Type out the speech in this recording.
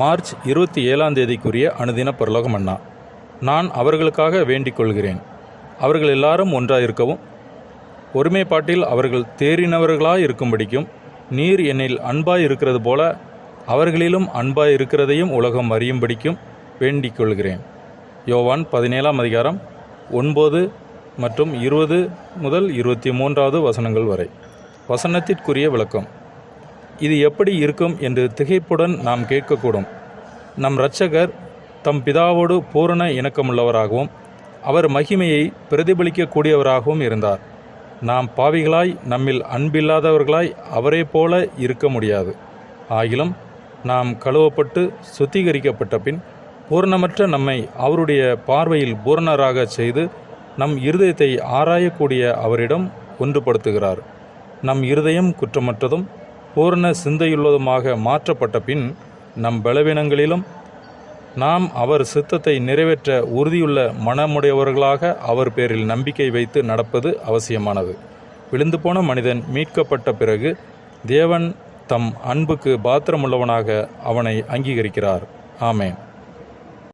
March 27ஆம் தேதிக்குரிய அனுதின பரலோக மன்னா. நான் அவர்களுக்காக வேண்டிக் கொள்கிறேன். அவர்கள் எல்லாரும் ஒன்றாயிருக்கவும், ஒருமைப்பாட்டில் அவர்கள் தேறினவர்களாய் இருக்கும்படிக்கும், நீர் என்னில் அன்பாய் இருக்கிறது போல அவர்களிலும் அன்பாய் இருக்கிறதையும் உலகம் அறியும்படிக்கும் வேண்டிக் கொள்கிறேன். யோவான் 17ஆம் அதிகாரம் 9 மற்றும் 20 முதல் 23வது வசனங்கள் வரை. வசனத்திற்குரிய விளக்கம். இது எப்படி இருக்கும் என்று திகைப்புடன் நாம் கேட்கக்கூடும். நம் இரட்சகர் தம் பிதாவோடு பூரண இணக்கமுள்ளவராகவும் அவர் மகிமையை பிரதிபலிக்கக்கூடியவராகவும் இருந்தார். நாம் பாவிகளாய் நம்மில் அன்பில்லாதவர்களாய் அவரை போல இருக்க முடியாது. ஆகிலும் நாம் கழுவப்பட்டு சுத்திகரிக்கப்பட்ட பின் பூரணமற்ற நம்மை அவருடைய பார்வையில் பூரணராக செய்து நம் இருதயத்தை ஆராயக்கூடிய அவரிடம் ஒன்றுபடுத்துகிறார். நம் இருதயம் குற்றமற்றதும் பூரண சிந்தையுள்ளதுமாக மாற்றப்பட்ட பின் நம் பலவீனங்களிலும் நாம் அவர் சித்தத்தை நிறைவேற்ற உறுதியுள்ள மனமுடையவர்களாக அவர் பேரில் நம்பிக்கை வைத்து நடப்பது அவசியமானது. விழுந்து போன மனிதன் மீட்கப்பட்ட பிறகு தேவன் தம் அன்புக்கு பாத்திரமுள்ளவனாக அவனை அங்கீகரிக்கிறார். ஆமென்.